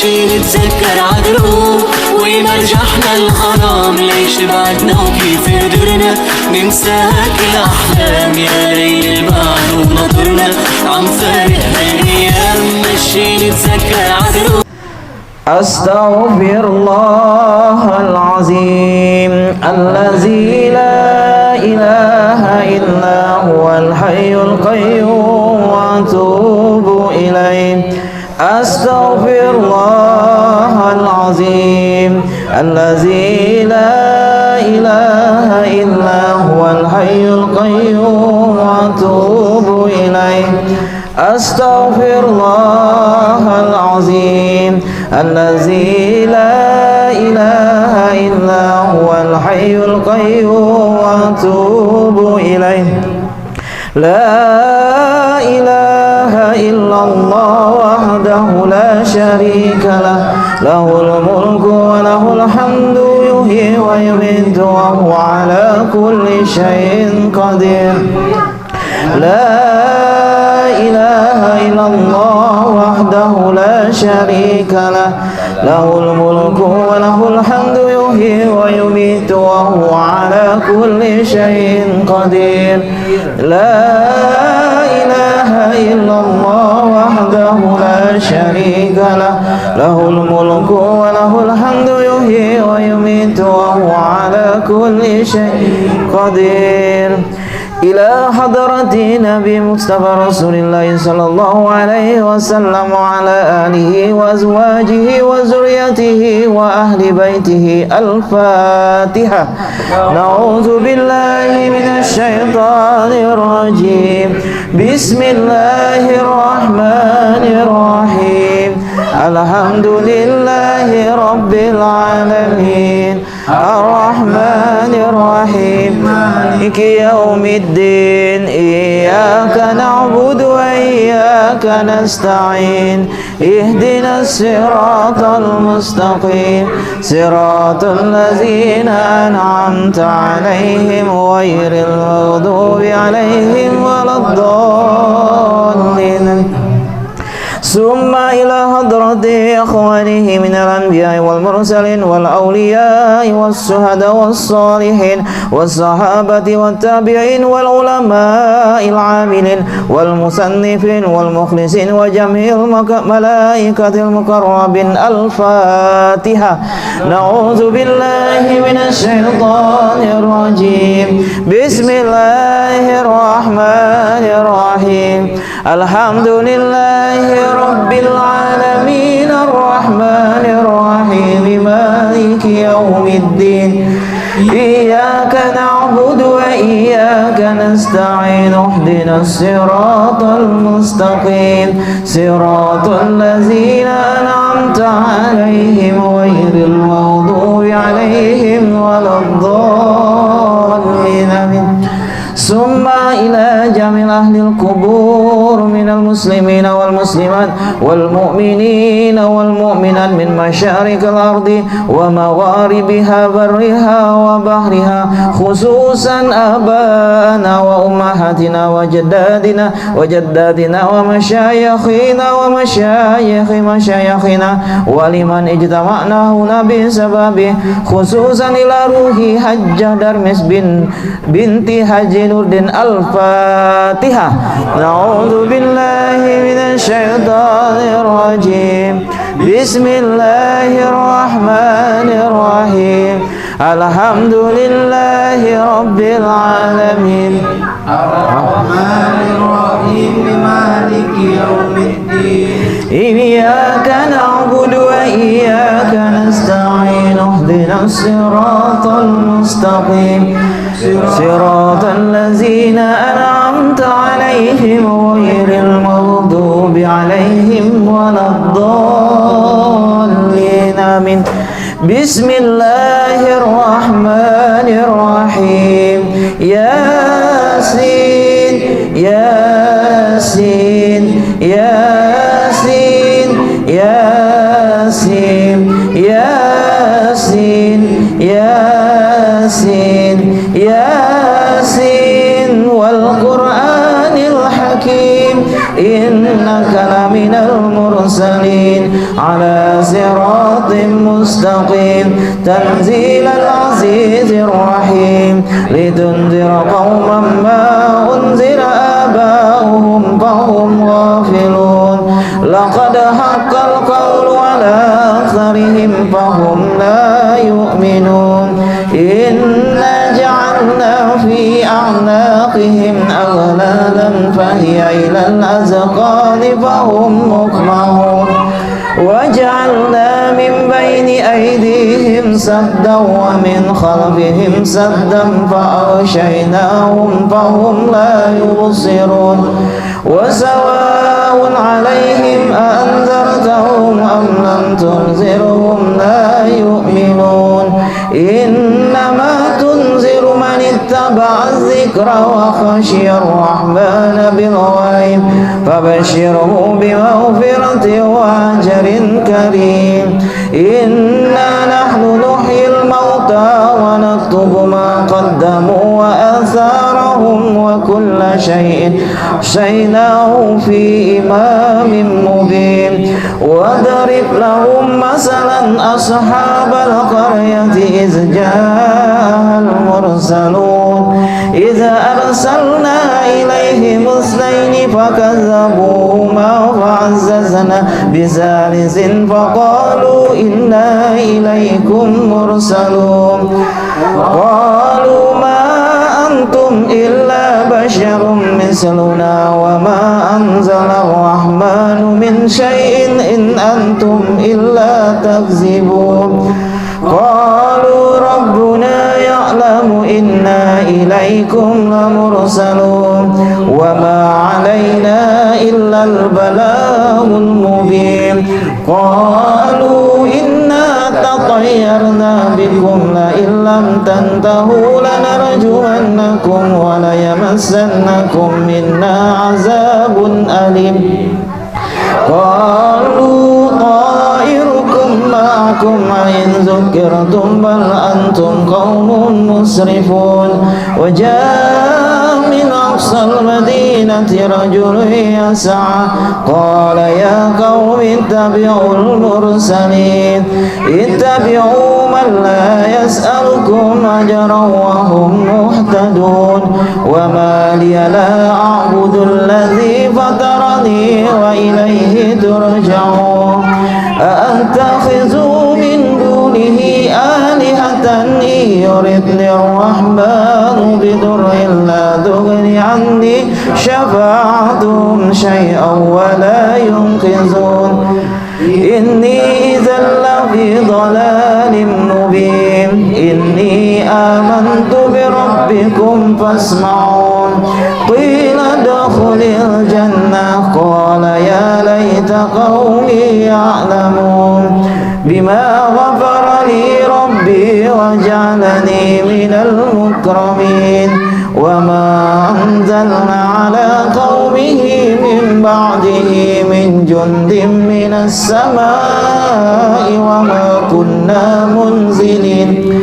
ماشي نتذكر عدلو وين رجحنا الغرام ليش بعدنا وكيف قدرنا ننسى كل أحلام يا ليل البعد ونطرنا عم فارق هالأيام ماشي نتذكر عدلو. أستغفر الله العظيم الذي لا إله إلا هو الحي القيوم وأتوب إليه. أستغفر الله العظيم الذي لا إله إلا هو الحي القيوم وأتوب إليه. أستغفر الله العظيم الذي لا إله إلا هو الحي القيوم وأتوب إليه. لا إله إلا الله وحده لا شريك له له الملك وله الحمد يحيي ويميت وهو على كل شيء قدير. لا إله إلا الله وحده لا شريك له له الملك وله الحمد يحيي ويميت وهو على كل شيء قدير. لا إله إلا الله وحده لا شريك له له الملك وله الحمد يحيي ويميت وهو على كل شيء قدير. إلى حضرة نبي مصطفى رسول الله صلى الله عليه وسلم وعلى آله وأزواجه وذريته وأهل بيته الفاتحة. نعوذ بالله من الشيطان الرجيم. بسم الله الرحمن الرحيم. الحمد لله رب العالمين الرحمن الرحيم مالك يوم الدين. إياك نعبد وإياك نستعين. اهدنا الصراط المستقيم صراط الذين أنعمت عليهم غير المغضوب عليهم ولا الضالين. ثم إلى حضرة إخوانه من الأنبياء والمرسلين والأولياء والشهداء والصالحين والصحابة والتابعين والعلماء العاملين والمصنفين والمخلصين وجميع الملائكة المقربين الفاتحة. نعوذ بالله من الشيطان الرجيم. بسم الله الرحمن الرحيم. الحمد لله رب العالمين الرحمن الرحيم مالك يوم الدين. إياك نعبد وإياك نستعين. اهدنا الصراط المستقيم صراط الذين أنعمت عليهم غير المغضوب عليهم ولا الضالين. ثم إلى جميع أهل القبور من المسلمين والمسلمات والمؤمنين والمؤمنات من مشارق الأرض ومغاربها برها وبحرها خصوصا آباءنا وأمهاتنا وجداتنا ومشايخنا ومشايخ مشايخنا ولمن اجتمعنا هنا بسببه خصوصا إلى روح حجة درمس بنت حج نوردين الفاتحة. نعوذ بالله من الشيطان الرجيم. بسم الله الرحمن الرحيم. الحمد لله رب العالمين الرحمن الرحيم مالك يوم الدين. إياك نعبد وإياك نستعين. اهدنا الصراط المستقيم صراط الذين أنعمت عليهم غير المغضوب عليهم ولا الضالين. آمين. بسم الله الرحمن الرحيم. ياسين ياسين ياسين ياسين ياسين ياسين ياسين والقرآن الحكيم إنك لمن المرسلين على صراط مستقيم تنزيل العزيز الرحيم لتنذر قوما ما أنذر آباؤهم فهم غافلون لقد حق القول على أكثرهم فهم لا يؤمنون إنا جعلنا في أعناقهم أغلالا فهي إلى الأذقان فهم مقمحون وجعلنا من بين أيديهم سدا ومن خلفهم سدا فأغشيناهم فهم لا يبصرون وسواء عليهم أأنذرتهم أم لم تنذرهم لا يؤمنون إنما تنذر من اتبع الذكر وخشي الرحمن بالغيب فبشره بمغفرة وأجر كريم إنا نحن نحيي الموتى ونكتب ما قدموا وآثارهم وكل شيء أحصيناه في إمام مبين واضرب لهم مثلا أصحاب القرية إذ جاءها المرسلون إذ أرسلنا إليهم اثنين فكذبوهما فعززنا بثالث فقالوا إنا إليكم مرسلون قالوا ما أنتم إلا بشر مثلنا وما أنزل الرحمن من شيء إن أنتم إلا تكذبون قالوا ربنا يعلم إنا إليكم لمرسلون وما علينا إلا البلاغ المبين قالوا إنا تطيرنا بكم لئن لم تنتهوا لنرجمنكم وليمسنكم منا عذاب أليم قالوا طائركم معكم إن ذكرتم بل أنتم قوم مسرفون وجاء من أقصى المدينة رجل يسعى قال يا قوم اتبعوا المرسلين اتبعوا من لا يسألكم أجرا وهم مهتدون وما لي لا أعبد الذي فطرني وإليه ترجعون أأتخذوا من دونه آلهة إن يردني الرحمن بضر لا تغني عني شفاعتهم شيئا ولا ينقذون إني إذا لفي ضلال مبين إني آمنت بربكم فاسمعون قيل ادخل الجنة قال يا ليت قومي يعلمون بما غفر لي ربي وجعلني من المكرمين وما أنزلنا على قومه من بعده من جند من السماء وما كنا منزلين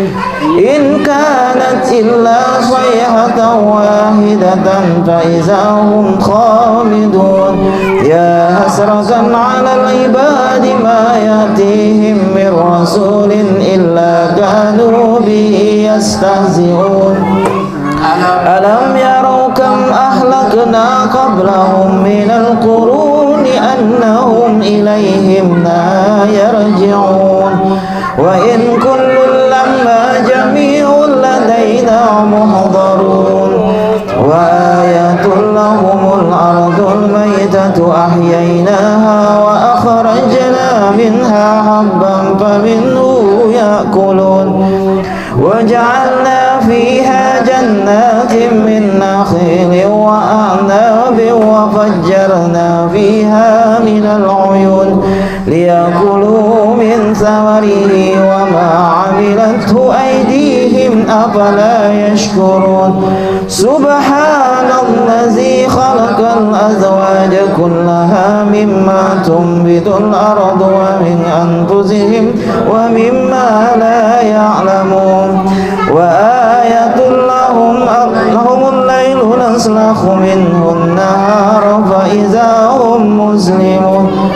إن كانت إلا صيحة واحدة فإذا هم خامدون يا حسرة على العباد ما يأتيهم من رسول إلا كانوا به يستهزئون ألم يروا كم أهلكنا قبلهم من القرون أنهم إليهم لا يرجعون وإن كل لما جميع لدينا محضرون وآية لهم الأرض الميتة أحييناها وأخرجنا منها حبا فمنه يأكلون وجعلنا فيها جنات من نخيل وأعناب وفجرنا فيها من العيون ليأكلوا من ثمره وما عملته أيديهم أفلا يشكرون سبحان الذي خلق الأزواج كلها مما تنبت الأرض ومن أنفسهم ومما لا يعلمون وآية لهم الليل نسلخ منه النهار فإذا هم مسلمون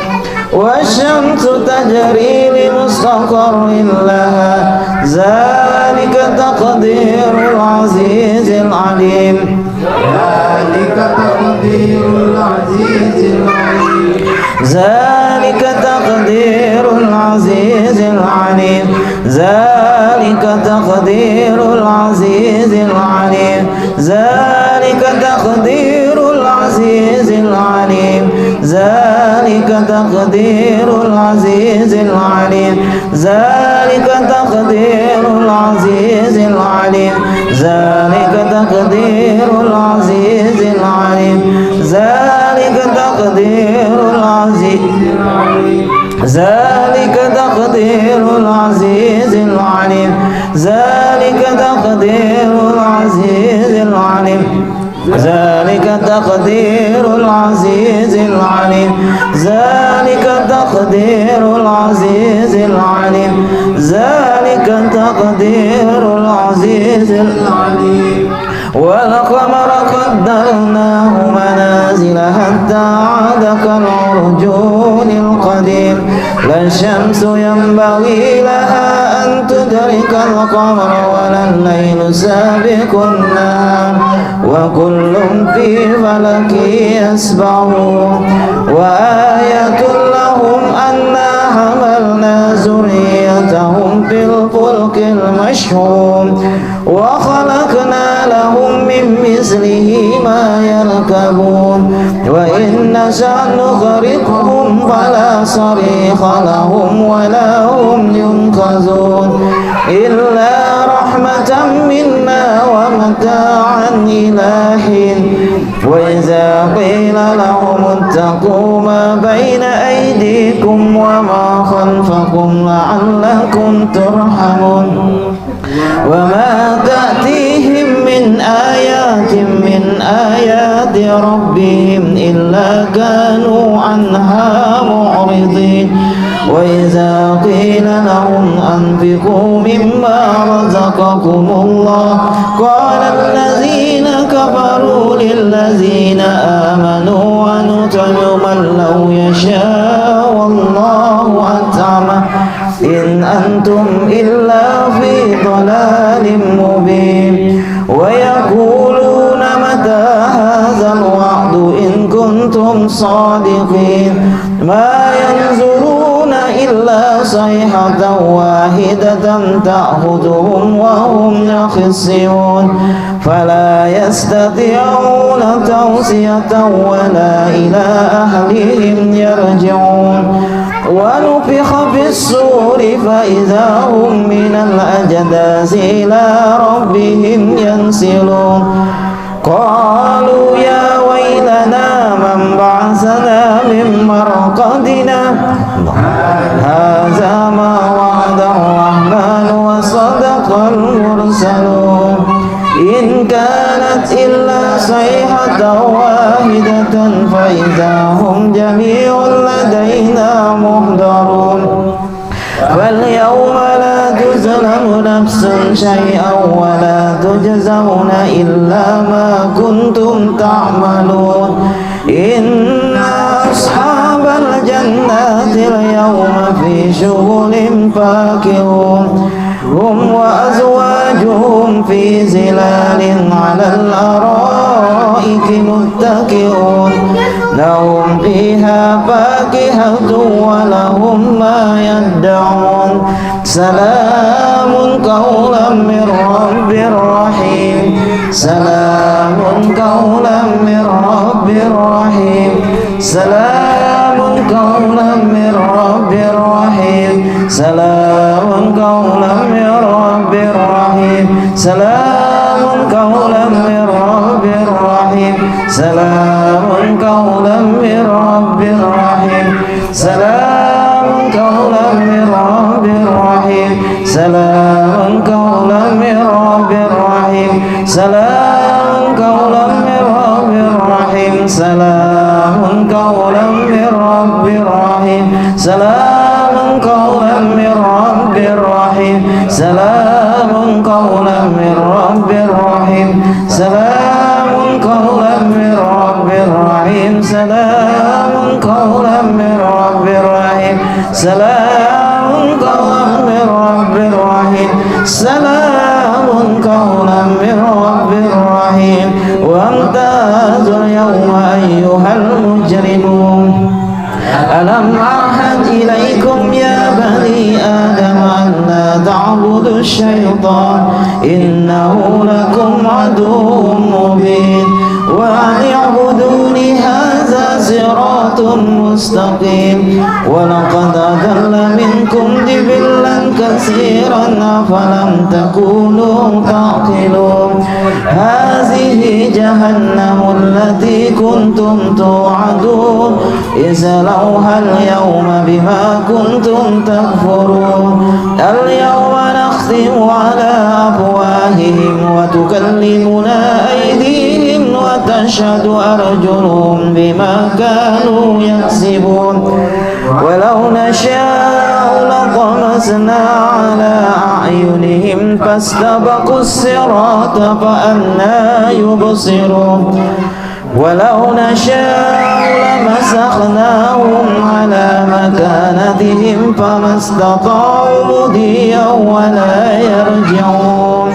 والشمس تجري لمستقر مستقر لها ذلك تقدير العزيز العليم ذلك تقدير العزيز العليم ذلك تقدير العزيز العليم ذلك تقدير العزيز العليم ذلك تقدير العزيز العليم ذلك تقدير العزيز العليم ذلك تقدير العزيز العليم ذلك تقدير العزيز العليم ذلك تقدير العزيز ذلك تقدير العزيز العليم ذلك تقدير العزيز العليم ذلك تقدير العزيز العليم ذلك تقدير العزيز العليم ذلك تقدير العزيز العليم والقمر قدرناه منازل حتى عاد كالعرجون القديم لا الشمس ينبغي لها أن تدرك القمر ولا الليل سابق النهار وكل في فلك يسبحون وآية لهم أنا حملنا ذريتهم في الفلك المشحون وخلقنا لهم من مثله ما يركبون وإن نشأ نغرقهم فلا صريخ لهم ولا هم ينقذون إلا رحمة منا ومتاعا إلى حين وإذا قيل لهم اتقوا ما بين أيديكم وما خلفكم لعلكم ترحمون وما تأتيهم من آيات ربهم إلا كانوا عنها معرضين وإذا قيل لهم أنفقوا مما رزقكم الله قال الذين كفروا للذين آمنوا ونطعم من لو يشاء الله أطعمه إن أنتم إلا في ضلال مبين ويقولون متى هذا الوعد إن كنتم صادقين ما ينظرون إلا صيحة واحدة تأخذهم وهم يخصمون فلا يستطيعون توصية ولا إلى أهلهم يرجعون ونفخ في الصور فإذا هم من الأجداث إلى ربهم ينسلون قالوا يا ويلنا من بعثنا من مرقدنا هذا ما وعد الرحمن وصدق المرسلون إن كانت إلا صيحة واحدة فإذا هم جميع لدينا محضرون فاليوم لا تظلم نفس شيئا ولا تجزون إلا ما كنتم تعملون إن أصحاب الجنات اليوم في شغل فاكهون هم وأزواجهم في ظلال على الأرائك متكئون لهم فيها فاكهة ولهم ما يدعون سلام قولا من رب رحيم سلام قولا من رب رحيم سلام قولا من رب رحيم سلام قولا من رب رحيم سلام قولا من رب رحيم سلام قولا من رب رحيم سلام قولا من رب رحيم سلام قولا من رب رحيم سلام قولا من رب رحيم سلام قولا من رب رحيم سلام قولا من رب رحيم سلام قولا من رب رحيم سلام قولا من رب رحيم سلام قولا من رب رحيم سلام قولا من رب رحيم سلام قولا من رب رحيم وامتازوا اليوم أيها المجرمون ألم أعهد إليكم يا بني آدم أن لا تعبدوا الشيطان إنه لكم عدو مبين وأن اعبدوني هذا صراط مستقيم ولقد أضل منكم جبلا كثيرا أفلم تكونوا تعقلون هذه جهنم التي كنتم توعدون اصلوها اليوم بما كنتم تكفرون اليوم نختم على أفواههم وتكلمنا أيديهم وتشهد أرجلهم بما كانوا يكسبون ولو نشاء لطمسنا على أعينهم فاستبقوا الصراط فأنى يبصرون ولو نشاء لمسخناهم على مكانتهم فما استطاعوا مضيا ولا يرجعون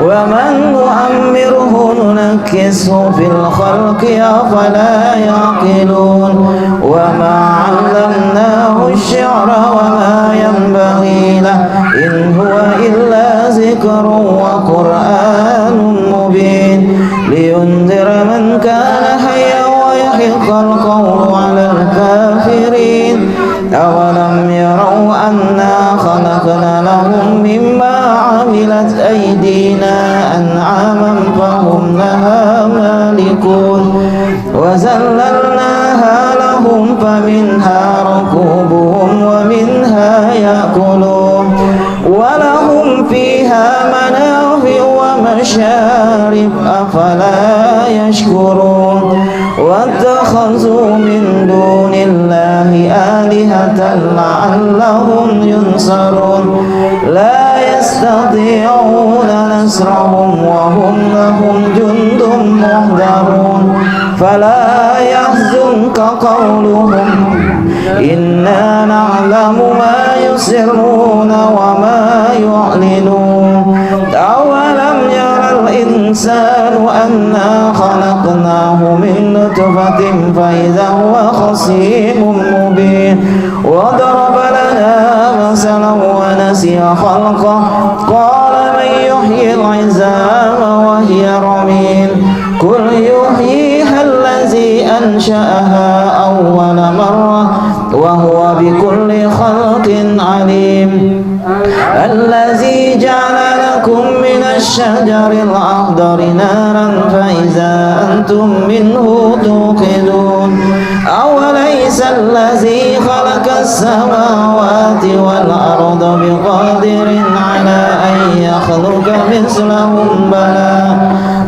ومن نؤمره ننكسه في الخلق أفلا يعقلون وما علمناه الشعر وما ينبغي له إن هو إلا ذكر وقرآن مبين لينذر من كان حيا ويحق القول على الكافرين أولم يروا أنا خلقنا لهم مما عملت أيدينا أنعاما فهم لها مالكون وذللناها لهم فمنها ركوبهم ومنها يأكلون ولهم فيها منافع ومشارب أفلا يشكرون واتخذوا من دون الله آلهة لعلهم ينصرون لا يستطيعون نصرهم وهم لهم جند محضرون فلا يحزنك قولهم إنا نعلم ما يسرون وما يعلنون أولم يرى الإنسان أنا خلقناه من نطفة فإذا هو خصيم مبين وضرب لنا مثلا ونسي خلقه قال من يحيي العظام وهي رميم قل يحييها الذي أنشأها أول مرة وهو بكل خلق عليم الذي جعل لكم من الشجر الأخضر نارا فإذا أنتم منه توقدون أوليس الذي خلق السماوات والأرض بقادر على أن يخلق مثلهم بلى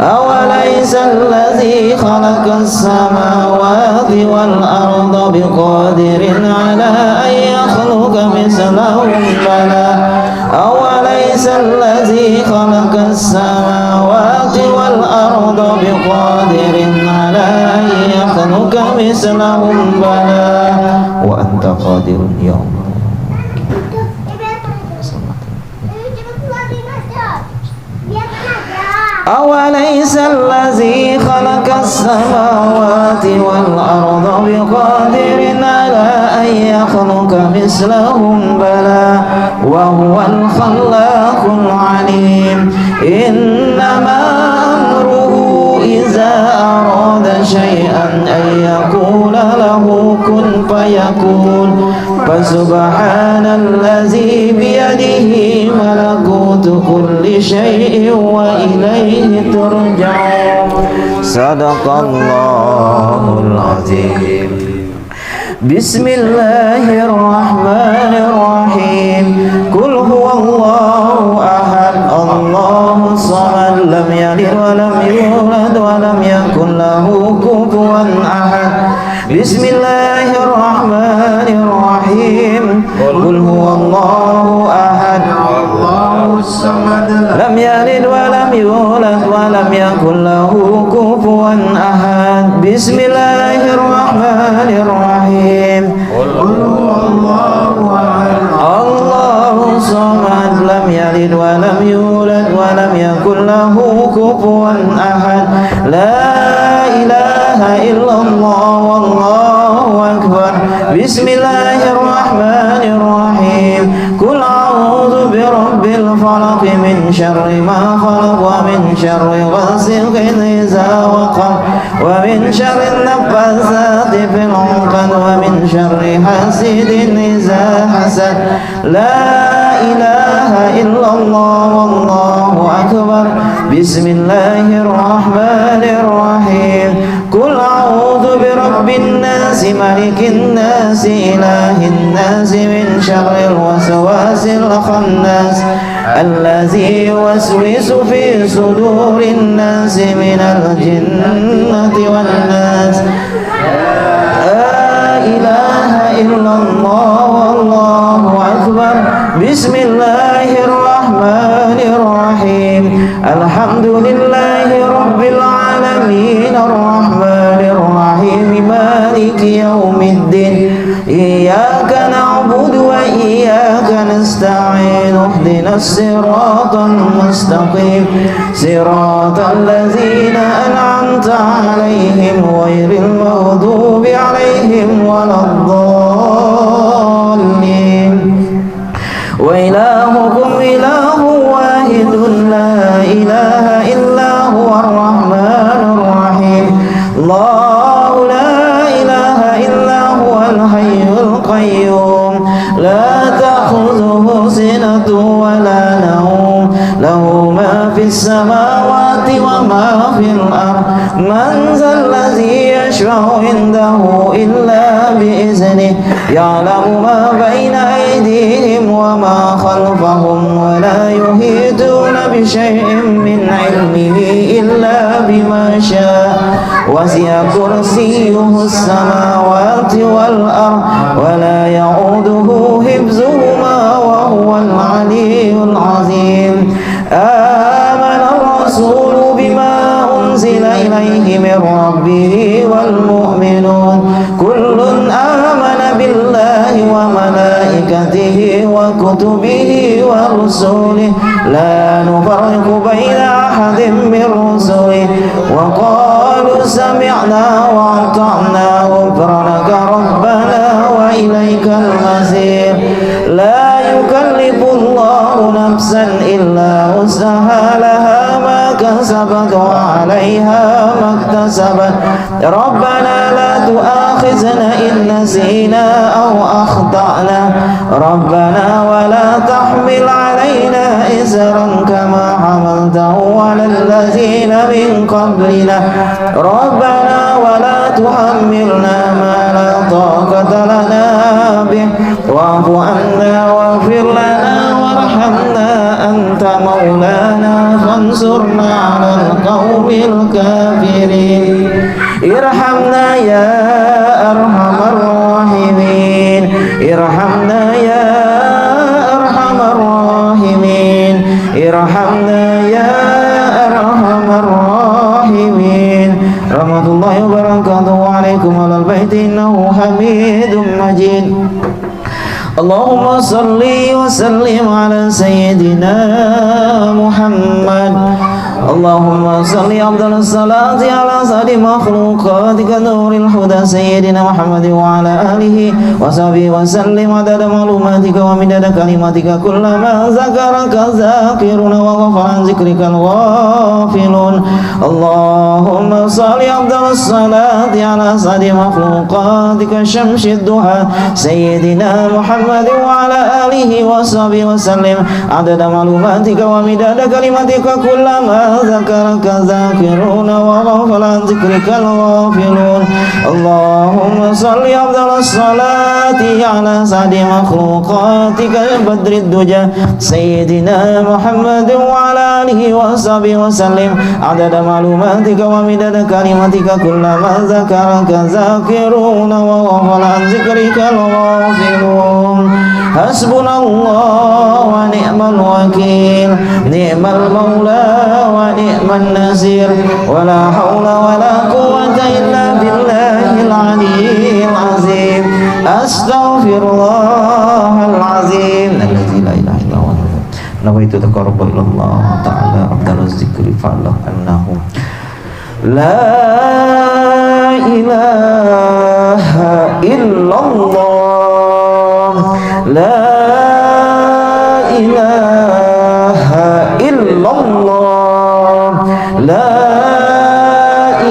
أوليس الذي خلق السماوات والأرض بقادر على أن يخلق مثلهم بلى أوليس الذي خلق السماوات والأرض بقادر على أن يخلق مثلهم بلى وأنت قادر يا الله. أوليس الذي خلق السماوات والأرض بقادر على أن يخلق مثلهم بلى وهو الخلاق العليم إنما أمره إذا أراد شيئا أن يقول له كن فيكون فسبحان الذي بيده ملكوت كل شيء وإليه ترجعون صدق الله العظيم بسم الله الرحمن الرحيم قل هو الله أحد الله الصمد لم يلد ولم يولد ولم يكن له كفوا أحد بسم الله الرحمن الرحيم قل هو الله أحد الله الصمد لم يلد ولم يولد ولم يكن له كفوا أحد بسم الله الرحمن الرحيم قل هو الله أحد الصمد لم يلد ولم يولد ولم يكن له كفوا أحد لا إله إلا الله والله أكبر بسم الله الرحمن الرحيم قل أعوذ برب الفلق من شر ما خلق ومن شر غاسق إذا وقب ومن شر النفاثات في العقد ومن شر حاسد إذا حسد لا إله إلا الله والله أكبر بسم الله الرحمن الرحيم قل أعوذ برب الناس ملك الناس إله الناس من شر الوسواس الخناس الذي يوسوس في صدور الناس من الجنة والناس لا إله إلا الله والله أكبر بسم الله الرحمن الرحيم الحمد لله رب العالمين الرحمن الرحيم مالك يوم الدين إياك نعبد وإياك نستعين اهدنا الصراط المستقيم صراط الذين أنعمت عليهم غير المغضوب عليهم ولا الضالين وإلهكم إله واحد لا إله إلا هو الرحمن الرحيم الله لا إله إلا هو الحي القيوم لا تأخذه سنة ولا نوم له ما في السماوات وما في الأرض من ذا الذي يشفع عنده إلا بإذنه يعلم ما بين أيديهم وما خلفهم ولا يحيطون بشيء من علمه إلا بما شاء وسع كرسيه السماوات والأرض ولا يعوده حفظهما وهو العلي العظيم آمن الرسول بما أنزل إليه من ربه والمؤمنون كل آمن بالله وملائكته وكتبه ورسله لا نفرق بين أحد من رسله وقالوا سمعنا وأطعنا غفرانك ربنا وإليك المصير لا يكلف الله نفسا إلا وسعها لها ما كسبت وعليها ما اكتسبت ربنا لا تؤاخذنا إن نسينا أو أخطأنا ربنا ولا تحمل علينا إسرا كما حملته على الذين من قبلنا ربنا ولا تحملنا ما لا طاقة لنا به واعف عنا واغفر لنا وارحمنا أنت مولانا فانصرنا على القوم الكافرين ارحمنا يا أرحم الراحمين ارحمنا يا أرحم الراحمين ارحمنا يا أرحم الراحمين رحمة الله وبركاته عليكم على البيت إنه حميد مجيد اللهم صل وسلم على سيدنا محمد اللهم صل أفضل الصلاة على سيد مخلوقاتك نور الهدى سيدنا محمد وعلى آله وصحبه وسلم عدد معلوماتك ومدد كلماتك كلما ذكرك الذاكرون وغفر عن ذكرك الغافلون اللهم صل أفضل الصلاة على سيد مخلوقاتك شمس الضحى سيدنا محمد وعلى آله وصحبه وسلم عدد معلوماتك ومدد كلماتك كلما ذكرك الذاكرون وغفل عن ذكرك الغافلون اللهم صل أفضل الصلاة على سعد مخلوقاتك بدر الدجى سيدنا محمد وعلى آله وصحبه وسلم عدد معلوماتك ومدد كلماتك كلما ذكرك الذاكرون وغفل عن ذكرك الغافلون حسبنا الله ونعم الوكيل نعم المولى ونعم النصير ولا حول ولا قوة إلا بالله العلي العظيم أستغفر الله العظيم الذي لا إله إلا هو nawaitu taqarruba ilallah ta'ala afdaluz zikri fa'lam annahu la ilaha illallah la ilaha illallah la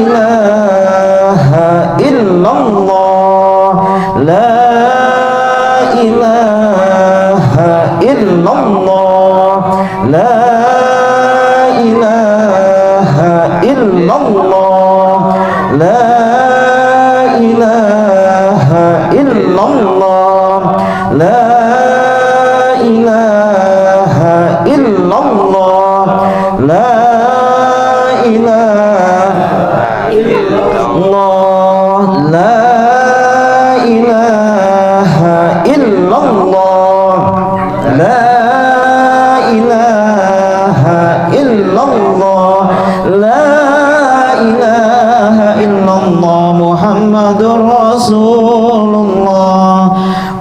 ilaha illallah la ilaha illallah la ilaha illallah la ilaha illallah la ilaha illallah la ilaha illallah la ilaha illallah la ilaha illallah la ilaha illallah Muhammadur Rasulullah.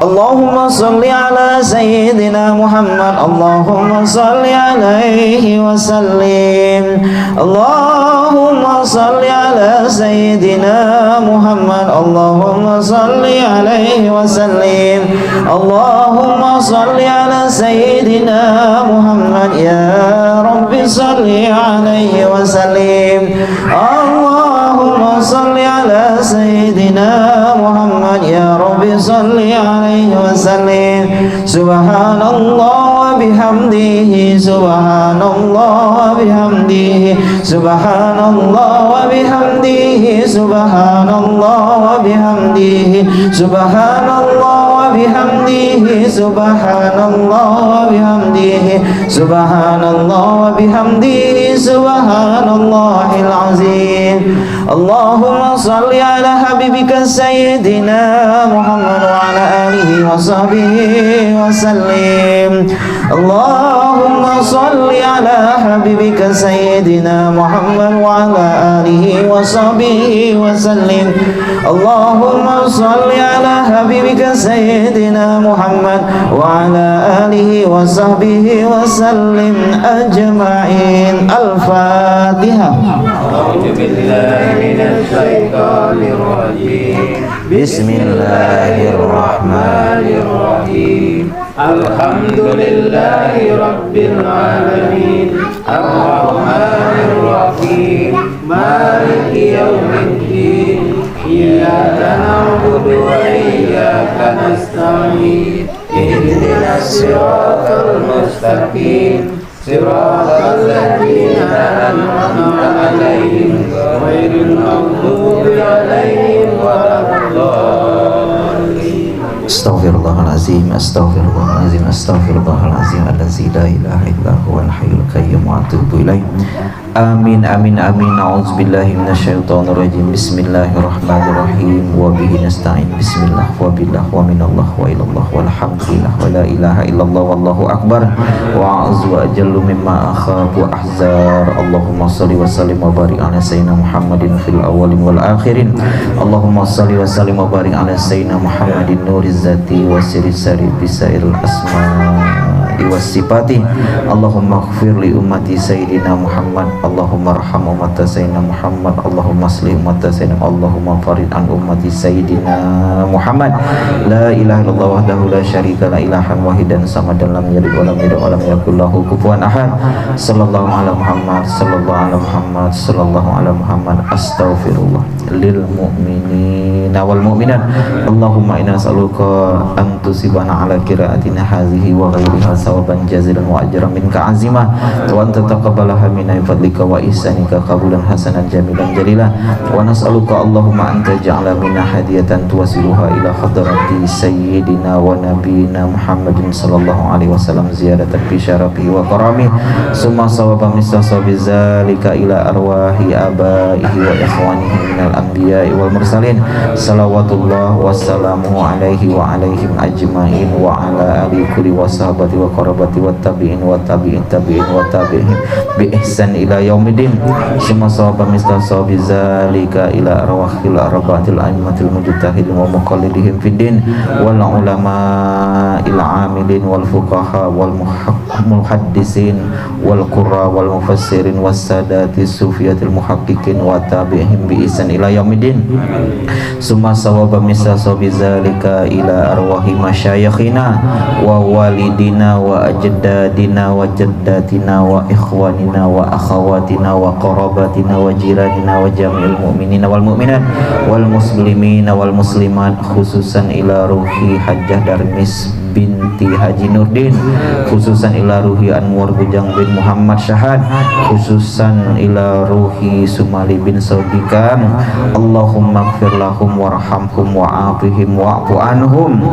Allahumma salli ala sayyidina Muhammad, Allahumma salli alaihi wa sallim. Allahumma salli ala sayyidina Muhammad, Allahumma salli alaihi wa sallim. Allahumma salli ala sayyidina Muhammad, ya Rabbi salli alaihi wa sallim. Allahumma salli ala sayyidina Muhammad, ya Rabbi salli alaihi wa sallim. Subhanallah wa bihamdihi, subhanallah wa bihamdihi, subhanallah wa bihamdihi, subhanallah wa bihamdihi, subhanallah wa bihamdihi, subhanallah wa bihamdihi, subhanallah wa bihamdihi, subhanallahil azim. Allahumma salli ala habibika sayyidina Muhammad wa ala alihi wa sahbihi wa sallim. Allahumma salli ala habibika sayyidina Muhammad wa ala alihi wa sahbihi wa sallim. Allahumma salli ala habibika sayyidina Muhammad wa ala alihi wa sahbihi wa sallim ajma'in. Al-Fatihah. A'udzu billahi minasy syaithanir rajim. Bismillahirrahmanirrahim. Alhamdulillahi rabbil alamin. Ar-Rahmanir Rahim. Maliki yaumiddin. Iyyaka na'budu wa iyyaka nasta'in. Ihdinas siratal mustaqim. Siratal ladzina an'amta 'alaihim ghairil maghdubi 'alaihim waladdallin. Astaghfirullahalazim, astaghfirullahalazim, astaghfirullahalazim allazi la ilaha illa huwal hayyul qayyum wa atubu ilaih. Amin amin amin. A'udzubillahi minasyaitonir rajim. Bismillahirrahmanirrahim. Wa bihi nasta'in. Bismillah wa billah wa minallah wa ilallah walhamdulillah wa la ilaha illallah wallahu akbar. Wa a'udzu wa ajallu mimma akhafu wa ahzar. Allahumma shalli wa sallim wa barik ala sayyidina Muhammadin fil awwalin wal akhirin. Allahumma shalli wa sallim wa barik ala sayyidina Muhammadin nuriz zati wa sirri sari bisairil asma'i was sifati. Allahumma ighfir li ummati sayyidina Muhammad, Allahumma arham ummata sayyidina Muhammad, Allahumma aslih ummata sayyidina, Allahumma farid an ummati sayyidina Muhammad. La ilaha illallah wahdahu la syarika la ilahan wahidan samadan lam yalid wa lam yulad wa lam yakul lahu kufuwan ahad. Sallallahu ala Muhammad, sallallahu ala Muhammad, sallallahu ala Muhammad. Astaghfirullah lil mu'minina wal mu'minat. Allahumma inna nas'aluka an tusibana ala qiraatina hadhihi wa ghairiha sawaban jazilan wa ajran minka azima wa anta taqabbalaha minna bi fadlika wa ihsanika qabulan hasanan jamilan jalila. Wa nas'aluka Allahumma anta ja'ala minna hadiyatan tuwasiluha ila hadrati sayyidina wa nabiyina Muhammadin sallallahu alaihi wasallam ziyadatan fi syarafihi wa karami summa sawaban misla sawabi zalika ila arwahi abaihi wa ikhwanihi minal anbiya'i wal mursalin. Salawatullah wassalamuhu alaihi wa alaihim ajma'in wa ala ali kulli wa sahabati wa wal qarabati wat tabi'in wa tabi'in tabi'in wa tabi'in bi ihsan ila yaumiddin. Summa sawaba misla sawabi zalika ila arwahil arba'atil a'immatil mujtahidin wa muqallidihim fid din wal ulama il amilin wal fuqaha wal muhaddisin wal qurra wal mufassirin was sadati sufiyatil muhaqqiqin wa tabi'ihim bi ihsan ila yaumiddin. Summa sawaba misla sawabi zalika ila arwahi masyayikhina wa walidina wa ajdadina wa jaddatina wa ikhwanina wa akhawatina wa qarabatina wa jiranina wa jami'il mu'minina wal mu'minat wal muslimina wal muslimat, khususan ila ruhi Hajjah Darmis binti Haji Nurdin, khususan ila ruhi Anwar Bujang bin Muhammad Syahad, khususan ila ruhi Sumali bin Saudikan. Allahumma gfir lahum warhamhum wa'afihim wa'fu anhum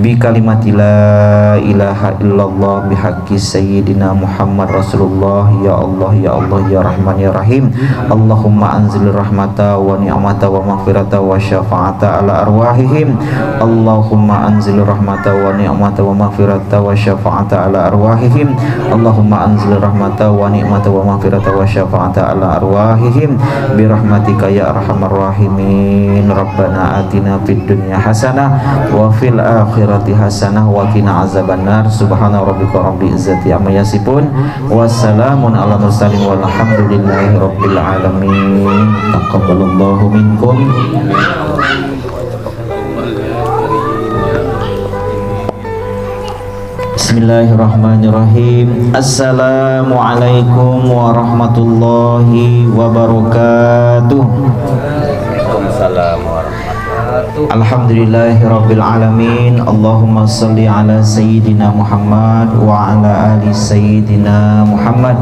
bi kalimati la ilaha illallah bihaqqi sayyidina Muhammad Rasulullah. Ya Allah ya Allah ya Rahman ya Rahim. Allahumma anzil rahmata wa ni'mata wa maghfirata wa syafa'ata ala arwahihim. Allahumma anzil rahmata wa ni'mata wa maghfirata wa syafa'ata ala arwahihim. Allahumma anzil rahmata wa ni'mata wa maghfirata wa syafa'ata ala arwahihim bi rahmatika ya arhamar rahimin. Rabbana atina fid dunya hasanah wa fil akhirati hasanah wa qina azabannar. Subhana rabbika rabbil izzati amma yasifun wa salamun ala mursalin walhamdulillahi rabbil alamin. Taqabbalallahu minkum. Bismillahirrahmanirrahim. Assalamualaikum warahmatullahi wabarakatuh. Waalaikumsalam warahmatullahi. Alhamdulillahirabbil alamin. Allahumma shalli ala sayyidina Muhammad wa ala ali sayyidina Muhammad.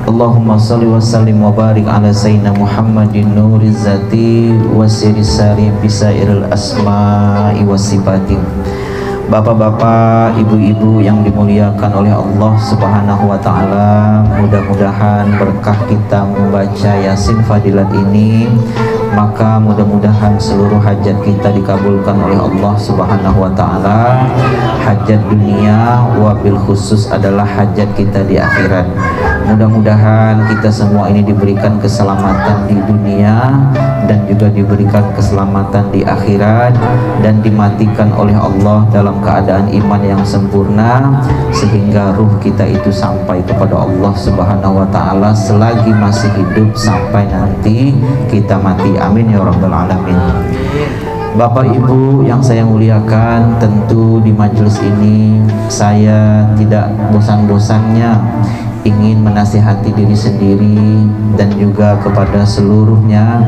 Allahumma shalli wa sallim wa barik ala sayyidina Muhammadin nuriz zati wa sirisari bisairil asma'i was sifati. Bapak-bapak, ibu-ibu yang dimuliakan oleh Allah Subhanahu wa taala, mudah-mudahan berkah kita membaca Yasin Fadilat ini, maka mudah-mudahan seluruh hajat kita dikabulkan oleh Allah Subhanahu wa taala. Hajat dunia wabil khusus adalah hajat kita di akhirat. Mudah-mudahan kita semua ini diberikan keselamatan di dunia dan juga diberikan keselamatan di akhirat dan dimatikan oleh Allah dalam keadaan iman yang sempurna sehingga ruh kita itu sampai kepada Allah Subhanahu wa taala selagi masih hidup sampai nanti kita mati. Amin ya rabbal alamin. Bapak Ibu yang saya muliakan, tentu di majelis ini saya tidak bosan-bosannya ingin menasihati diri sendiri dan juga kepada seluruhnya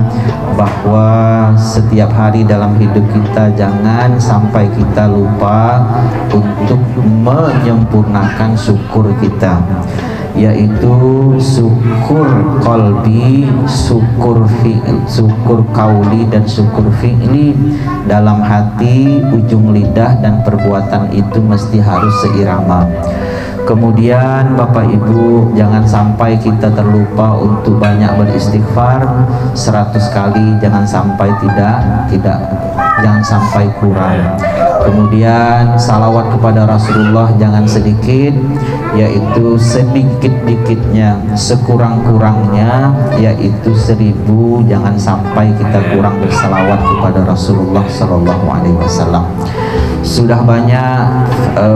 bahwa setiap hari dalam hidup kita jangan sampai kita lupa untuk menyempurnakan syukur kita, yaitu syukur qalbi, syukur qauli dan syukur fi'li. Dalam hati, ujung lidah dan perbuatan itu mesti harus seirama. Kemudian Bapak Ibu, jangan sampai kita terlupa untuk banyak beristighfar 100 kali, jangan sampai jangan sampai kurang. Kemudian salawat kepada Rasulullah jangan sedikit, yaitu sedikit-dikitnya, sekurang-kurangnya yaitu 1000. Jangan sampai kita kurang bersalawat kepada Rasulullah Sallallahu Alaihi Wasallam. Sudah banyak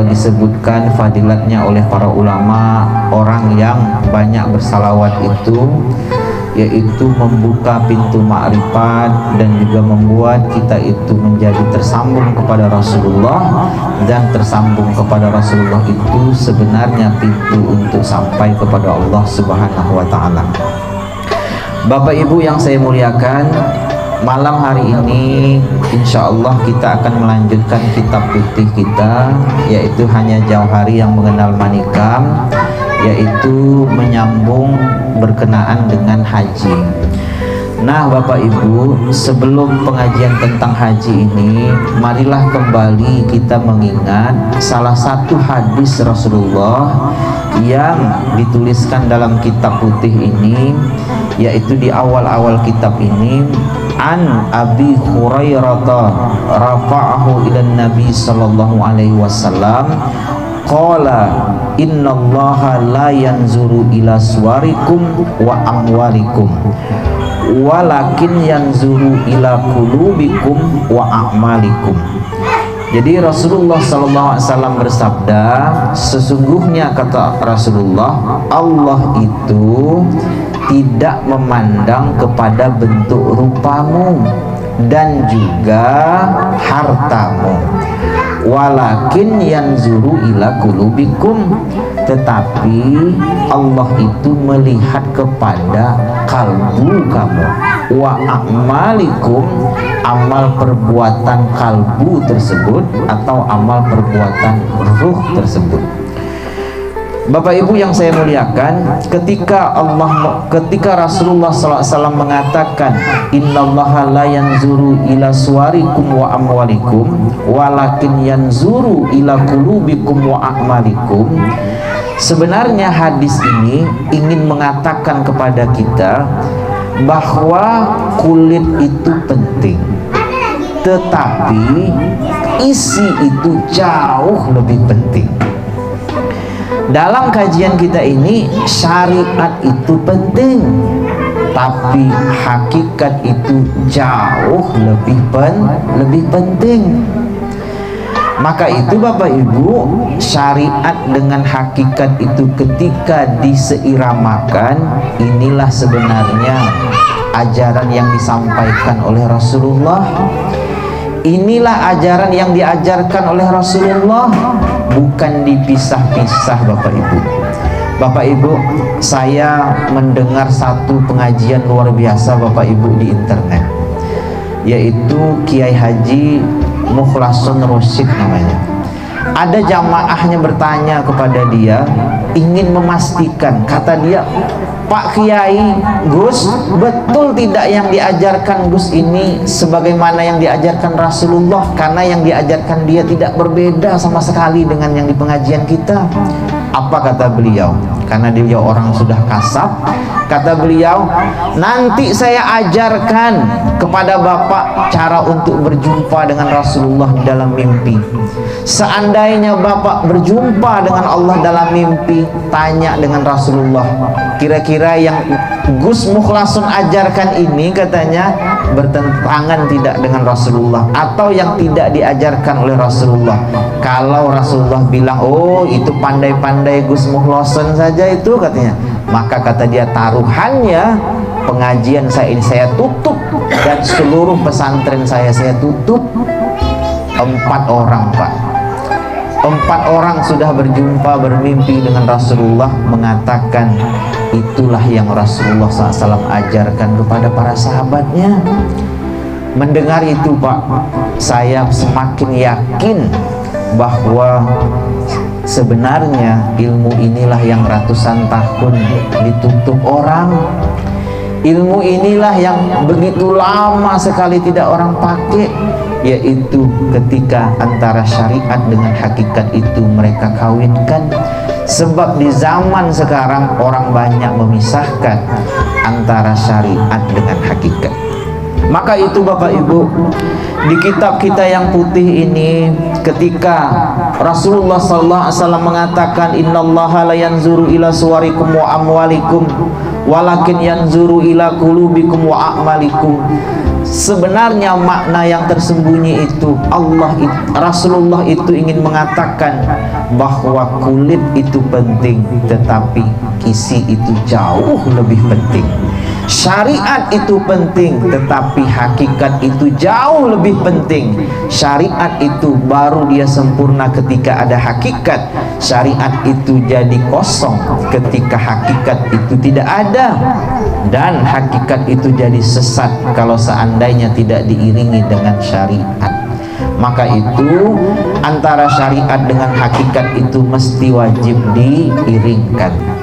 disebutkan fadilatnya oleh para ulama. Orang yang banyak bersalawat itu yaitu membuka pintu ma'rifat dan juga membuat kita itu menjadi tersambung kepada Rasulullah, dan tersambung kepada Rasulullah itu sebenarnya pintu untuk sampai kepada Allah Subhanahu wa taala. Bapak Ibu yang saya muliakan, malam hari ini insya Allah kita akan melanjutkan kitab putih kita, yaitu Hanya Jauhari yang Mengenal Manikam, yaitu menyambung berkenaan dengan haji. Nah Bapak Ibu, sebelum pengajian tentang haji ini, marilah kembali kita mengingat salah satu hadis Rasulullah yang dituliskan dalam kitab putih ini, yaitu di awal-awal kitab ini. An Abi Hurairah rafa'ahu ila Nabi sallallahu alaihi wasallam qala innallaha la yanzuru ila suwarikum wa amwalikum walakin yanzuru ila qulubikum wa a'malikum. Jadi Rasulullah SAW bersabda, sesungguhnya kata Rasulullah, Allah itu tidak memandang kepada bentuk rupamu dan juga hartamu, walakin yanzuru ila qulubikum, tetapi Allah itu melihat kepada kalbu kamu, wa a'malikum, amal perbuatan kalbu tersebut atau amal perbuatan ruh tersebut. Bapak Ibu yang saya muliakan, ketika Rasulullah SAW mengatakan innallaha la yanzuru ila suwarikum wa amwalikum walakin yanzuru ila qulubikum wa a'malikum, sebenarnya hadis ini ingin mengatakan kepada kita bahwa kulit itu penting, tetapi isi itu jauh lebih penting. Dalam kajian kita ini, syariat itu penting, tapi hakikat itu jauh lebih penting. Maka itu Bapak Ibu, syariat dengan hakikat itu ketika diseiramakan, inilah sebenarnya ajaran yang disampaikan oleh Rasulullah. Inilah ajaran yang diajarkan oleh Rasulullah, bukan dipisah-pisah Bapak Ibu. Bapak Ibu, saya mendengar satu pengajian luar biasa Bapak Ibu di internet, yaitu Kiai Haji Mukhlasun Rosyid namanya. Ada jamaahnya bertanya kepada dia, ingin memastikan, kata dia, Pak Kiai, Gus, betul tidak yang diajarkan Gus ini sebagaimana yang diajarkan Rasulullah? Karena yang diajarkan dia tidak berbeda sama sekali dengan yang di pengajian kita. Apa kata beliau? Karena dia orang sudah kasab. Kata beliau, nanti saya ajarkan kepada Bapak cara untuk berjumpa dengan Rasulullah dalam mimpi. Seandainya Bapak berjumpa dengan Allah dalam mimpi, tanya dengan Rasulullah, kira-kira yang Gus Mukhlasun ajarkan ini katanya bertentangan tidak dengan Rasulullah atau yang tidak diajarkan oleh Rasulullah. Kalau Rasulullah bilang, oh itu pandai-pandai Gus Mukhlasun saja itu katanya, maka kata dia, taruhannya pengajian saya ini saya tutup dan seluruh pesantren saya tutup. 4 orang Pak, 4 orang sudah berjumpa bermimpi dengan Rasulullah, mengatakan itulah yang Rasulullah SAW ajarkan kepada para sahabatnya. Mendengar itu Pak, saya semakin yakin bahwa sebenarnya ilmu inilah yang ratusan tahun ditutup orang. Ilmu inilah yang begitu lama sekali tidak orang pakai, yaitu ketika antara syariat dengan hakikat itu mereka kawinkan. Sebab di zaman sekarang orang banyak memisahkan antara syariat dengan hakikat. Maka itu Bapak Ibu, di kitab kita yang putih ini, ketika Rasulullah SAW mengatakan innallaha la yanzuru ila suwarikum wa amwalikum walakin yanzuru ila qulubikum wa a'malikum, sebenarnya makna yang tersembunyi itu Rasulullah itu ingin mengatakan bahwa kulit itu penting, tetapi isi itu jauh lebih penting. Syariat itu penting, tetapi hakikat itu jauh lebih penting. Syariat itu baru dia sempurna ketika ada hakikat. Syariat itu jadi kosong ketika hakikat itu tidak ada. Dan hakikat itu jadi sesat kalau seandainya tidak diiringi dengan syariat. Maka itu antara syariat dengan hakikat itu mesti wajib diiringkan.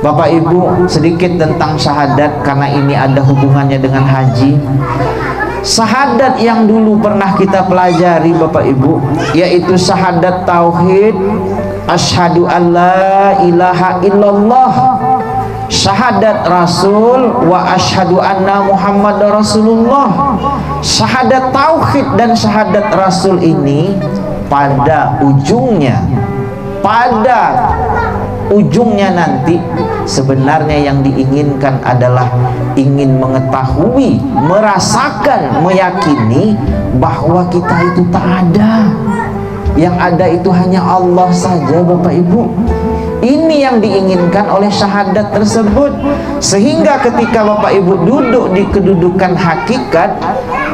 Bapak Ibu, sedikit tentang syahadat karena ini ada hubungannya dengan haji. Syahadat yang dulu pernah kita pelajari Bapak Ibu, yaitu syahadat tauhid, asyhadu an la ilaha illallah, syahadat Rasul, wa asyhadu anna Muhammad Rasulullah. Syahadat tauhid dan syahadat Rasul ini pada ujungnya pada ujungnya nanti sebenarnya yang diinginkan adalah ingin mengetahui, merasakan, meyakini bahwa kita itu tak ada. Yang ada itu hanya Allah saja, Bapak Ibu. Ini yang diinginkan oleh syahadat tersebut. Sehingga ketika Bapak Ibu duduk di kedudukan hakikat,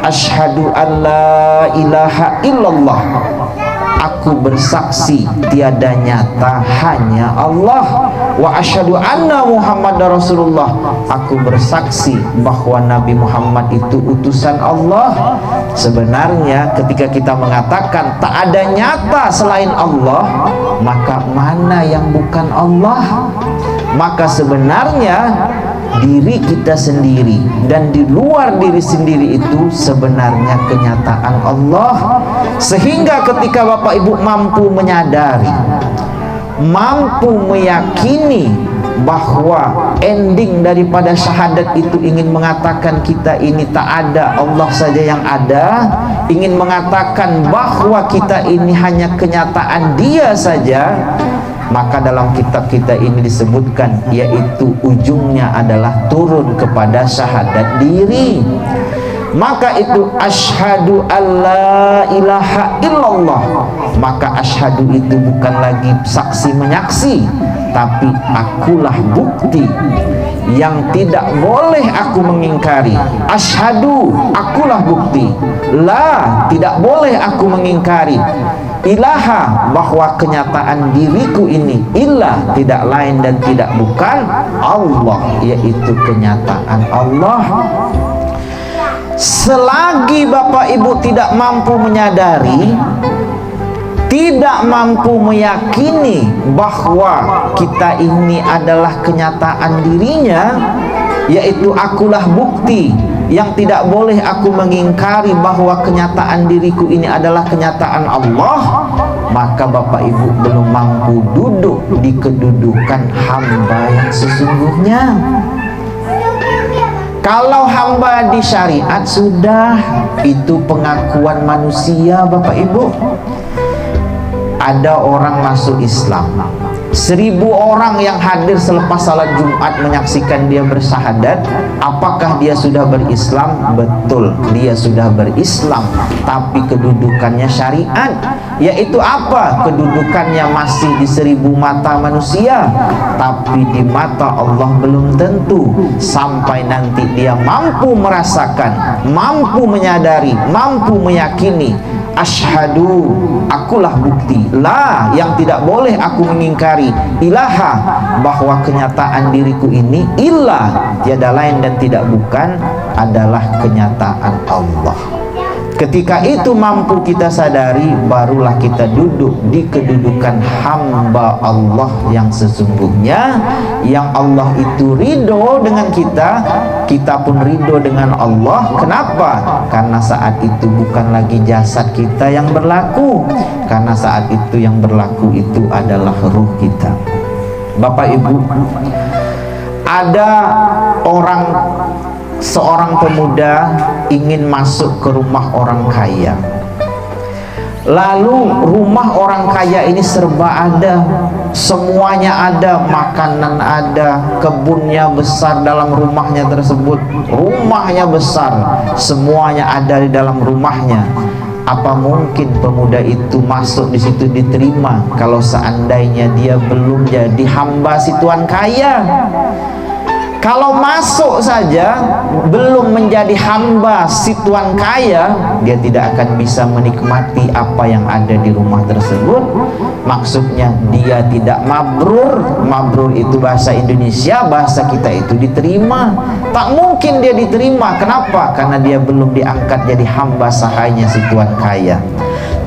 asyhadu an la ilaha illallah, aku bersaksi tiada nyata hanya Allah, wa asyhadu anna Muhammadar Rasulullah, aku bersaksi bahwa Nabi Muhammad itu utusan Allah. Sebenarnya ketika kita mengatakan tak ada nyata selain Allah, maka mana yang bukan Allah? Maka sebenarnya diri kita sendiri dan di luar diri sendiri itu sebenarnya kenyataan Allah. Sehingga ketika Bapak Ibu mampu menyadari, mampu meyakini bahwa ending daripada syahadat itu ingin mengatakan kita ini tak ada, Allah saja yang ada, ingin mengatakan bahwa kita ini hanya kenyataan Dia saja, maka dalam kitab kita ini disebutkan yaitu ujungnya adalah turun kepada syahadat diri. Maka itu asyhadu alla ilaha illallah, maka asyhadu itu bukan lagi saksi menyaksi, tapi akulah bukti yang tidak boleh aku mengingkari. Asyhadu, akulah bukti. La, tidak boleh aku mengingkari. Ilaha, bahwa kenyataan diriku ini illa, tidak lain dan tidak bukan Allah, yaitu kenyataan Allah. Selagi Bapak Ibu tidak mampu menyadari, tidak mampu meyakini bahwa kita ini adalah kenyataan dirinya, yaitu akulah bukti yang tidak boleh aku mengingkari bahwa kenyataan diriku ini adalah kenyataan Allah, maka Bapak Ibu belum mampu duduk di kedudukan hamba yang sesungguhnya. Kalau hamba di syariat sudah, itu pengakuan manusia, Bapak Ibu. Ada orang masuk Islam, 1000 orang yang hadir selepas salat Jumat menyaksikan dia bersyahadat. Apakah dia sudah berislam? Betul, dia sudah berislam, tapi kedudukannya syariat. Yaitu apa? Kedudukannya masih di 1000 mata manusia, tapi di mata Allah belum tentu. Sampai nanti dia mampu merasakan, mampu menyadari, mampu meyakini, asyhadu, akulah bukti, la, yang tidak boleh aku mengingkari, ilaha, bahwa kenyataan diriku ini illa, tiada lain dan tidak bukan adalah kenyataan Allah. Ketika itu mampu kita sadari, barulah kita duduk di kedudukan hamba Allah yang sesungguhnya, yang Allah itu ridho dengan kita, kita pun ridho dengan Allah. Kenapa? Karena saat itu bukan lagi jasad kita yang berlaku, karena saat itu yang berlaku itu adalah ruh kita. Bapak Ibu, ada seorang pemuda ingin masuk ke rumah orang kaya. Lalu rumah orang kaya ini serba ada, semuanya ada, makanan ada, kebunnya besar dalam rumahnya tersebut, rumahnya besar, semuanya ada di dalam rumahnya. Apa mungkin pemuda itu masuk di situ diterima kalau seandainya dia belum jadi hamba si tuan kaya? Kalau masuk saja belum menjadi hamba si tuan kaya, dia tidak akan bisa menikmati apa yang ada di rumah tersebut. Maksudnya dia tidak mabrur. Mabrur itu bahasa Indonesia, bahasa kita itu diterima. Tak mungkin dia diterima. Kenapa? Karena dia belum diangkat jadi hamba sahaya si tuan kaya.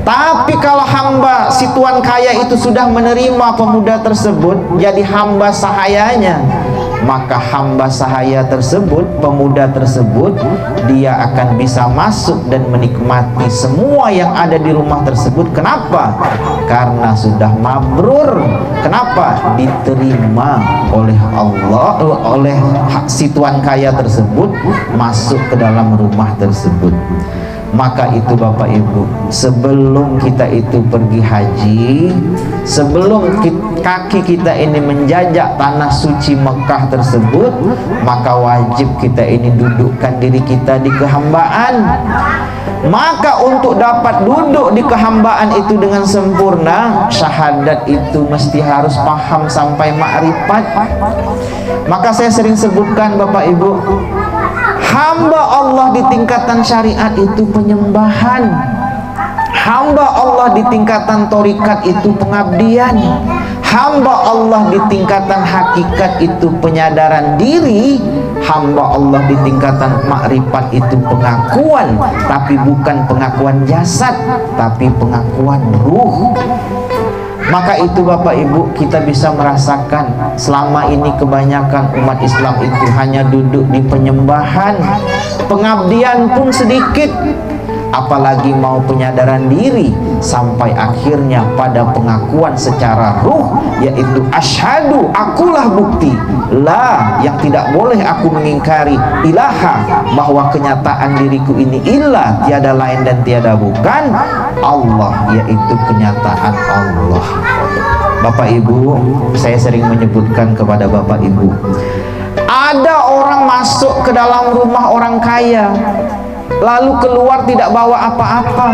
Tapi kalau hamba si tuan kaya itu sudah menerima pemuda tersebut jadi hamba sahayanya, maka hamba sahaya tersebut, pemuda tersebut, dia akan bisa masuk dan menikmati semua yang ada di rumah tersebut. Kenapa? Karena sudah mabrur. Kenapa? Diterima oleh Allah, oleh si tuan kaya tersebut, masuk ke dalam rumah tersebut. Maka itu Bapak Ibu, sebelum kita itu pergi haji, sebelum kaki kita ini menjajak tanah suci Mekah tersebut, maka wajib kita ini dudukkan diri kita di kehambaan. Maka untuk dapat duduk di kehambaan itu dengan sempurna, syahadat itu mesti harus paham sampai ma'rifat. Maka saya sering sebutkan Bapak Ibu, hamba Allah di tingkatan syariat itu penyembahan, hamba Allah di tingkatan torikat itu pengabdian, hamba Allah di tingkatan hakikat itu penyadaran diri, hamba Allah di tingkatan makrifat itu pengakuan, tapi bukan pengakuan jasad, tapi pengakuan ruh. Maka itu Bapak Ibu, kita bisa merasakan selama ini kebanyakan umat Islam itu hanya duduk di penyembahan, pengabdian pun sedikit, apalagi mau penyadaran diri, sampai akhirnya pada pengakuan secara ruh, yaitu asyhadu, akulah bukti, la, yang tidak boleh aku mengingkari, ilaha, bahwa kenyataan diriku ini ilah, tiada lain dan tiada bukan, Allah, yaitu kenyataan Allah. Bapak Ibu, saya sering menyebutkan kepada Bapak Ibu, ada orang masuk ke dalam rumah orang kaya, lalu keluar tidak bawa apa-apa,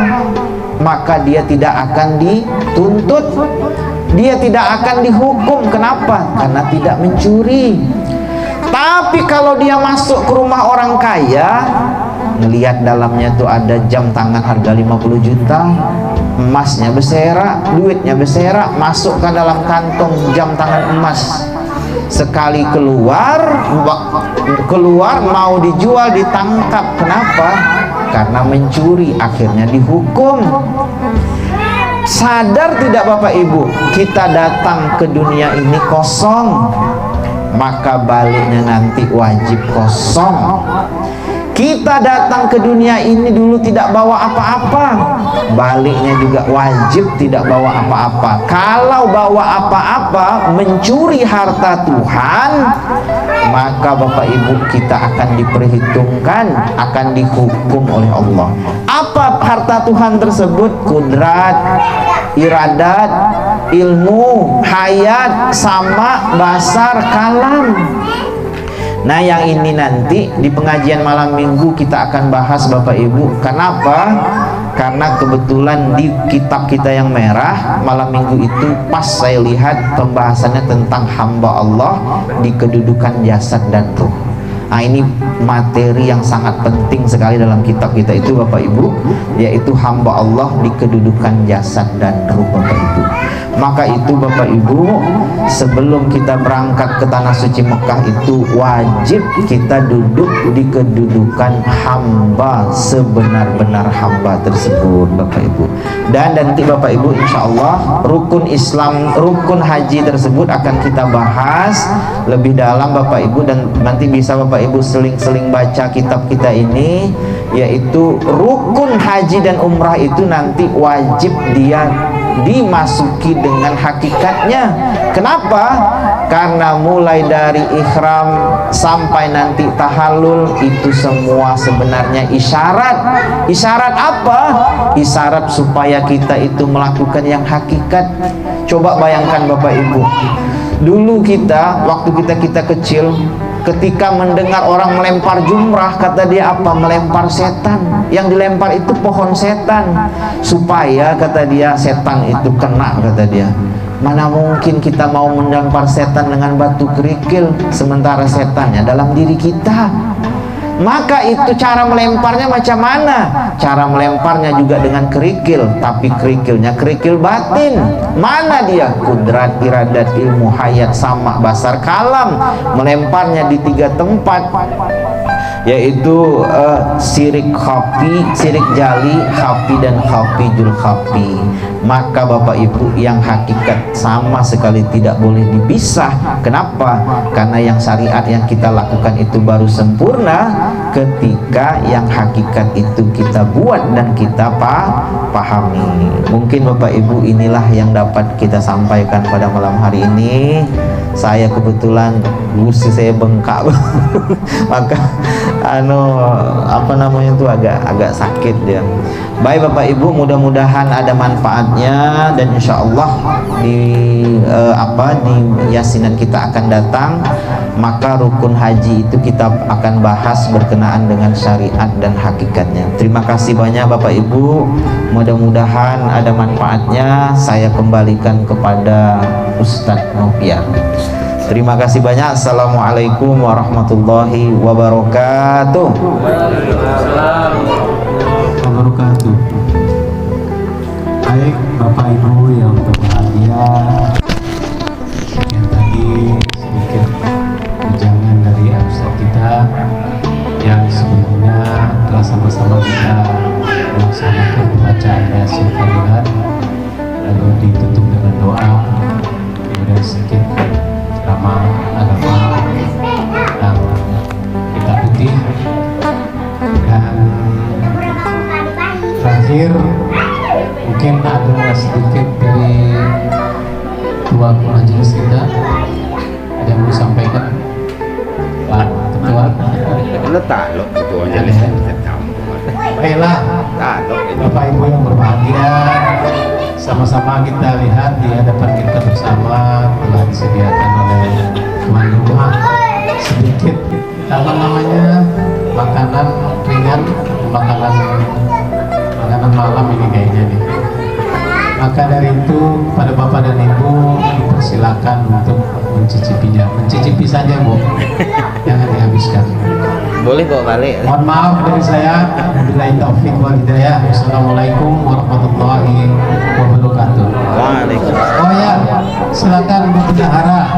maka dia tidak akan dituntut, dia tidak akan dihukum. Kenapa? Karena tidak mencuri. Tapi kalau dia masuk ke rumah orang kaya, ngelihat dalamnya tuh ada jam tangan harga 50 juta, emasnya berserak, duitnya berserak, masuk ke dalam kantong jam tangan emas. Sekali keluar mau dijual, ditangkap. Kenapa? Karena mencuri, akhirnya dihukum. Sadar tidak Bapak Ibu, kita datang ke dunia ini kosong, maka baliknya nanti wajib kosong. Kita datang ke dunia ini dulu tidak bawa apa-apa, baliknya juga wajib tidak bawa apa-apa. Kalau bawa apa-apa, mencuri harta Tuhan, maka Bapak Ibu kita akan diperhitungkan, akan dihukum oleh Allah. Apa harta Tuhan tersebut? Kudrat, iradat, ilmu, hayat, sama, basar, kalam. Nah, yang ini nanti di pengajian malam minggu kita akan bahas Bapak Ibu. Kenapa? Karena kebetulan di kitab kita yang merah malam minggu itu pas saya lihat pembahasannya tentang hamba Allah di kedudukan jasad dan ruh. Nah, ini materi yang sangat penting sekali dalam kitab kita itu Bapak Ibu, yaitu hamba Allah di kedudukan jasad dan ruh Bapak Ibu. Maka itu Bapak Ibu, sebelum kita berangkat ke tanah suci Mekah itu wajib kita duduk di kedudukan hamba, sebenar-benar hamba tersebut Bapak Ibu. Dan nanti Bapak Ibu insya Allah rukun Islam, rukun haji tersebut akan kita bahas lebih dalam Bapak Ibu, dan nanti bisa Bapak Ibu seling-seling baca kitab kita ini, yaitu rukun haji dan umrah itu nanti wajib dia dimasuki dengan hakikatnya. Kenapa? Karena mulai dari ihram sampai nanti tahallul itu semua sebenarnya isyarat. Isyarat apa? Isyarat supaya kita itu melakukan yang hakikat. Coba bayangkan Bapak Ibu, dulu kita, waktu kita kecil, ketika mendengar orang melempar jumrah, kata dia apa? Melempar setan. Yang dilempar itu pohon setan, supaya kata dia setan itu kena, kata dia. Mana mungkin kita mau melempar setan dengan batu kerikil, sementara setannya dalam diri kita. Maka itu cara melemparnya macam mana? Cara melemparnya juga dengan kerikil, tapi kerikilnya kerikil batin. Mana dia? Kudrat, iradat, ilmu, hayat, sama, basar, kalam. Melemparnya di 3 tempat, yaitu sirik khafi, sirik jali, khafi, dan khafijul khafi. Maka Bapak Ibu, yang hakikat sama sekali tidak boleh dipisah. Kenapa? Karena yang syariat yang kita lakukan itu baru sempurna ketika yang hakikat itu kita buat dan kita pahami. Mungkin Bapak Ibu inilah yang dapat kita sampaikan pada malam hari ini. Saya kebetulan gusi saya bengkak maka apa namanya itu agak sakit dia. Baik Bapak Ibu, mudah-mudahan ada manfaatnya dan insya Allah di yasinan kita akan datang, maka rukun haji itu kita akan bahas berkenaan dengan syariat dan hakikatnya. Terima kasih banyak Bapak Ibu, mudah-mudahan ada manfaatnya. Saya kembalikan kepada Ustadz Nopian. Terima kasih banyak. Assalamualaikum warahmatullahi wabarakatuh. Wabarakatuh. Baik Bapak Ibu yang berbahagia, yang tadi sedikit ujangan dari Ustaz kita yang sebelumnya telah sama-sama kita melaksanakan bacaan Yasin Fadilat, lalu ditutup dengan doa, kemudian sedikit ceramah agama yang kita putih, dan terakhir mungkin ada sedikit dari dua majelis kita ada yang mau sampaikan Pak Ketua. Letak lo ketuanya lihat kamu. Baiklah Bapak Ibu yang berbahagia, sama-sama kita lihat di hadapan kita bersama telah disediakan oleh tuan rumah sedikit makanan ringan, makanan malam ini kayaknya nih. Maka dari itu pada Bapak dan Ibu dipersilakan untuk mencicipinya. Mencicipi saja Bu, jangan dihabiskan. Boleh bawa balik. Mohon maaf dari saya. Wabillahi taufik wal hidayah. Wassalamualaikum warahmatullahi wabarakatuh. Waalaikumsalam. Oh ya, silakan Bu Bendahara.